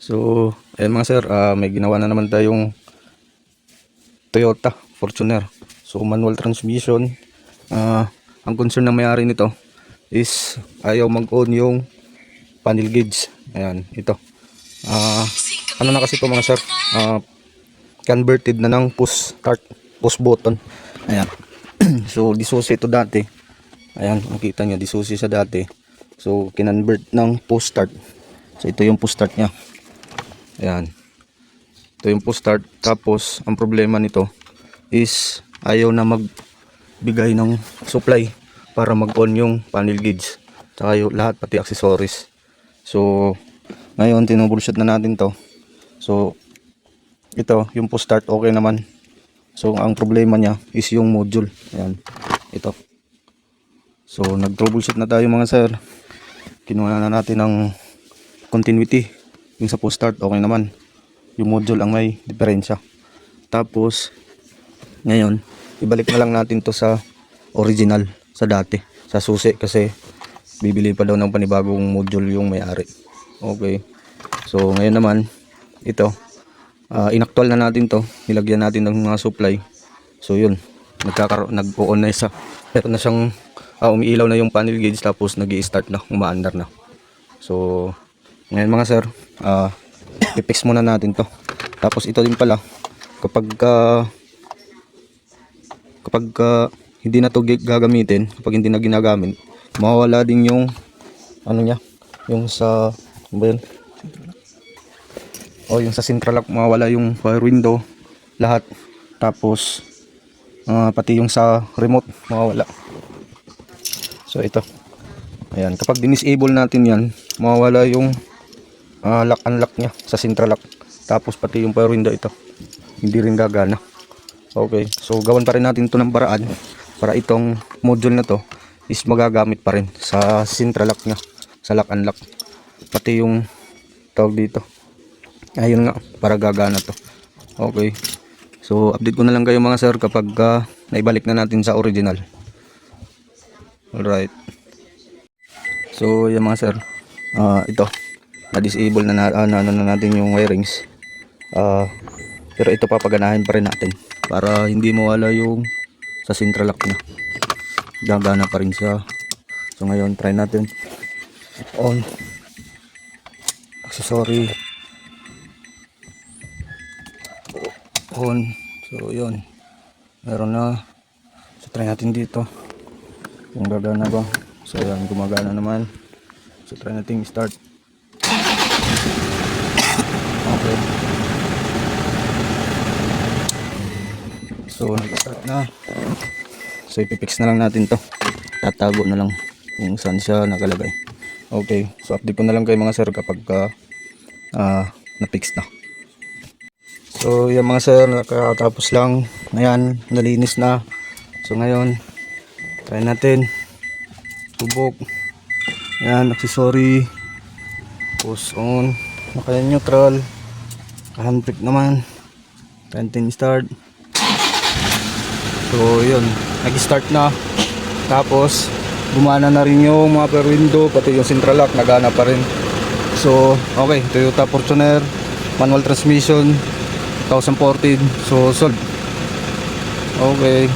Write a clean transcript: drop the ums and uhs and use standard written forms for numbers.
So, ayan mga sir, may ginawa na naman tayong Toyota Fortuner. So, manual transmission. Ang concern ng may-ari nito is ayaw mag-on yung panel gauge. Ayan, ito. Ano na kasi ito mga sir? Converted na ng push start, push button. Ayan. So, disusi ito dati. Ayan, makita nyo, disusi sa dati. So, kinonvert ng push start. So, ito yung push start niya. Ayan. Ito yung push start. Tapos, ang problema nito is ayaw na magbigay ng supply para mag-on yung panel gauge. Tsaka yung lahat, pati accessories. So, ngayon, tinubulshot na natin to. So, ito, yung push start, okay naman. So, ang problema niya is yung module. Ayan. Ito. So, nag-troubleshoot na tayo mga sir. Kinuha na natin ng continuity. Yung sa push start, okay naman. Yung module ang may diferensya. Tapos, ngayon, ibalik na lang natin to sa original, sa dati. Sa susi kasi bibili pa daw ng panibagong module yung may-ari. Okay. So, ngayon naman, ito. Inaktual na natin to. Nilagyan natin ng mga supply. So, yun. Nag-on na isa. Pero na siyang umiilaw na yung panel gauge tapos nag-i-start na, umaandar na. So, ngayon mga sir, i-fix muna natin to. Tapos ito din pala, kapag hindi na to gagamitin, kapag hindi na ginagamit, mawawala din yung ano niya, yung sa ano ba yun? Yung sa central lock, mawawala yung fire window, lahat. Tapos pati yung sa remote mawawala. So ito. Ayan, kapag dinisable natin 'yan, mawawala yung lock unlock niya sa central lock. Tapos pati yung power window ito, hindi rin gagana. Okay, so gawan pa rin natin ito ng paraan para itong module na to is magagamit pa rin sa central lock niya, sa lock unlock. Pati yung tawag dito, ayun nga, para gagana to. Okay, so update ko na lang kayo mga sir kapag naibalik na natin sa original. Alright. So yan mga sir, ito na-disable na natin yung wirings. Pero ito papaganahin pa rin natin para hindi mawala yung sa central lock na, gagana pa rin siya. So ngayon try natin on accessory on. So yun, meron na. So try natin dito kung gagana ba. So yan, gumagana naman. So try natin start. Okay. So nag-start na. So ipipix na lang natin to. Tatago na lang kung saan siya nakalagay. Okay. So update ko na lang kayo mga sir kapag na-fix na. So yan mga sir, nakatapos lang. Ayan, nalinis na. So ngayon, try natin. Tubok. Ayan, accessory. Push on. Naka neutral. Handbrake naman. Try natin start. So yun, nag-start na. Tapos gumana na rin yung mga power window, pati yung central lock nagana pa rin. So okay, Toyota Fortuner manual transmission 2014. So solved. Okay.